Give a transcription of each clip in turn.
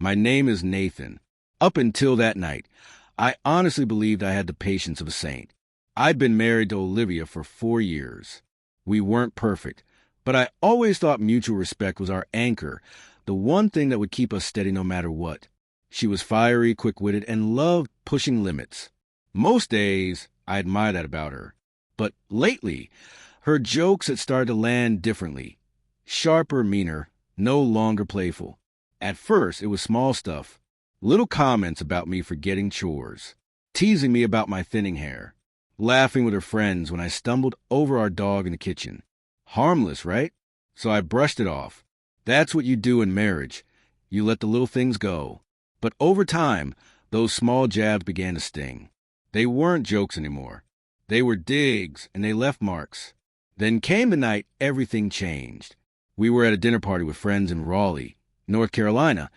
My name is Nathan. Up until that night, I honestly believed I had the patience of a saint. I'd been married to Olivia for 4 years. We weren't perfect, but I always thought mutual respect was our anchor, the one thing that would keep us steady no matter what. She was fiery, quick-witted, and loved pushing limits. Most days, I admired that about her. But lately, her jokes had started to land differently. Sharper, meaner, no longer playful. At first, it was small stuff. Little comments about me forgetting chores. Teasing me about my thinning hair. Laughing with her friends when I stumbled over our dog in the kitchen. Harmless, right? So I brushed it off. That's what you do in marriage. You let the little things go. But over time, those small jabs began to sting. They weren't jokes anymore. They were digs, and they left marks. Then came the night everything changed. We were at a dinner party with friends in Raleigh, North Carolina,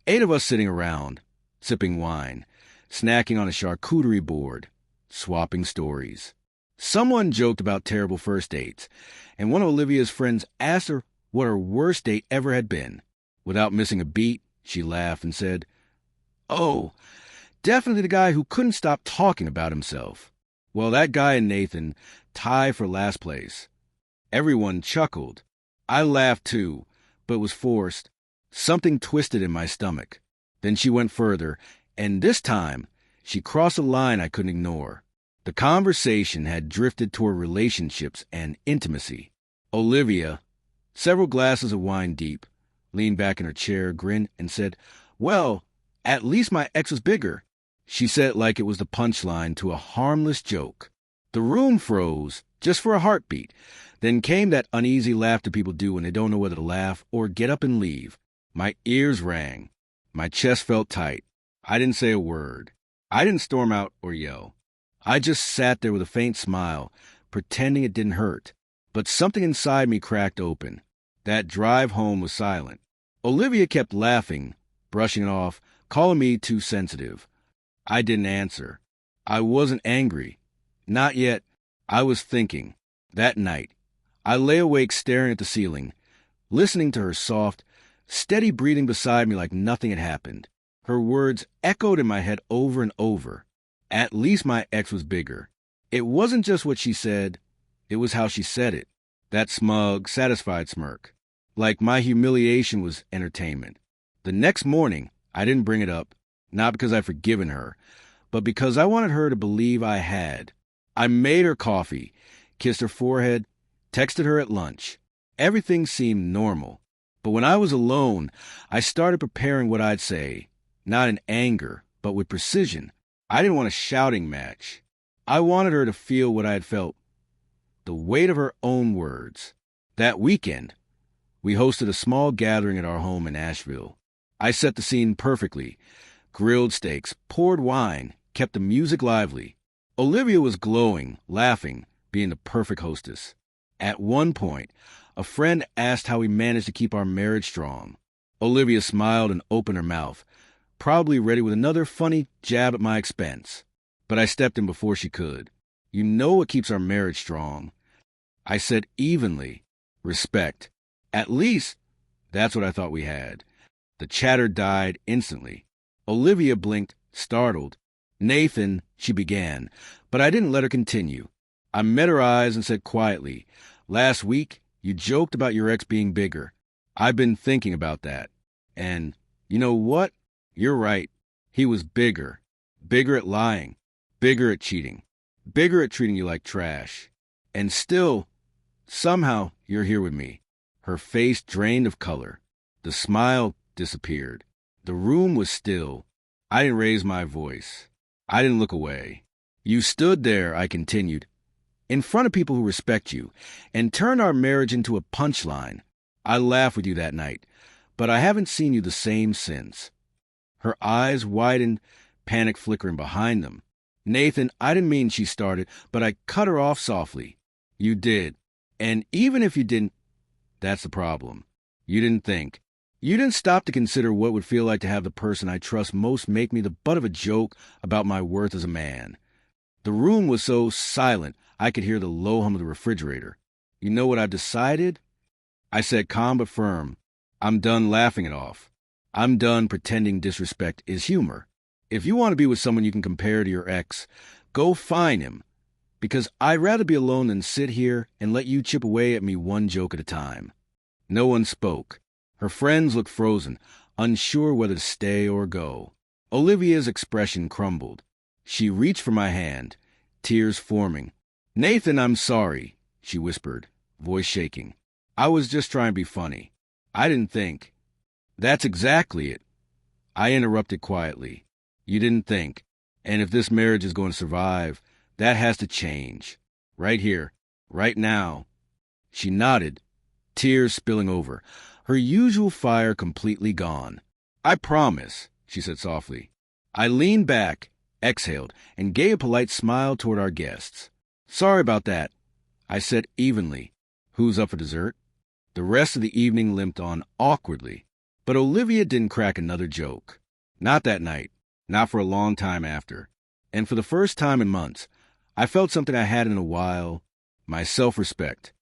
8 of us sitting around, sipping wine, snacking on a charcuterie board, swapping stories. Someone joked about terrible first dates, and one of Olivia's friends asked her what her worst date ever had been. Without missing a beat, she laughed and said, "Oh, definitely the guy who couldn't stop talking about himself." Well, that guy and Nathan tie for last place. Everyone chuckled. I laughed too, but was forced. Something twisted in my stomach. Then she went further, and this time, she crossed a line I couldn't ignore. The conversation had drifted toward relationships and intimacy. Olivia, several glasses of wine deep, leaned back in her chair, grinned, and said, "Well, at least my ex was bigger." She said it like it was the punchline to a harmless joke. The room froze, just for a heartbeat. Then came that uneasy laughter people do when they don't know whether to laugh or get up and leave. My ears rang. My chest felt tight. I didn't say a word. I didn't storm out or yell. I just sat there with a faint smile, pretending it didn't hurt. But something inside me cracked open. That drive home was silent. Olivia kept laughing, brushing it off, calling me too sensitive. I didn't answer. I wasn't angry. Not yet. I was thinking. That night, I lay awake staring at the ceiling, listening to her soft, steady breathing beside me like nothing had happened. Her words echoed in my head over and over. At least my ex was bigger. It wasn't just what she said, it was how she said it. That smug, satisfied smirk. Like my humiliation was entertainment. The next morning, I didn't bring it up, not because I'd forgiven her, but because I wanted her to believe I had. I made her coffee, kissed her forehead, texted her at lunch. Everything seemed normal. But when I was alone, I started preparing what I'd say, not in anger, but with precision. I didn't want a shouting match. I wanted her to feel what I had felt, the weight of her own words. That weekend, we hosted a small gathering at our home in Asheville. I set the scene perfectly. Grilled steaks, poured wine, kept the music lively. Olivia was glowing, laughing, being the perfect hostess. At one point, a friend asked how we managed to keep our marriage strong. Olivia smiled and opened her mouth, probably ready with another funny jab at my expense. But I stepped in before she could. "You know what keeps our marriage strong?" I said evenly. "Respect. At least, that's what I thought we had." The chatter died instantly. Olivia blinked, startled. "Nathan," she began, but I didn't let her continue. I met her eyes and said quietly, "Last week, you joked about your ex being bigger. I've been thinking about that. And you know what? You're right. He was bigger. Bigger at lying. Bigger at cheating. Bigger at treating you like trash. And still, somehow, you're here with me." Her face drained of color. The smile disappeared. The room was still. I didn't raise my voice. I didn't look away. "You stood there," I continued, "in front of people who respect you, and turned our marriage into a punchline. I laughed with you that night, but I haven't seen you the same since." Her eyes widened, panic flickering behind them. "Nathan, I didn't mean," she started, but I cut her off softly. "You did. And even if you didn't, that's the problem. You didn't think. You didn't stop to consider what it would feel like to have the person I trust most make me the butt of a joke about my worth as a man." The room was so silent I could hear the low hum of the refrigerator. "You know what I've decided?" I said calm but firm. "I'm done laughing it off. I'm done pretending disrespect is humor. If you want to be with someone you can compare to your ex, go find him. Because I'd rather be alone than sit here and let you chip away at me one joke at a time. No one spoke. Her friends looked frozen, unsure whether to stay or go. Olivia's expression crumbled. She reached for my hand, tears forming. "Nathan, I'm sorry," she whispered, voice shaking. "I was just trying to be funny. I didn't think." "That's exactly it," I interrupted quietly. "You didn't think. And if this marriage is going to survive, that has to change. Right here. Right now." She nodded, tears spilling over, her usual fire completely gone. "I promise," she said softly. I leaned back, exhaled, and gave a polite smile toward our guests. "Sorry about that," I said evenly. "Who's up for dessert?" The rest of the evening limped on awkwardly, but Olivia didn't crack another joke. Not that night, not for a long time after. And for the first time in months, I felt something I hadn't in a while, my self-respect.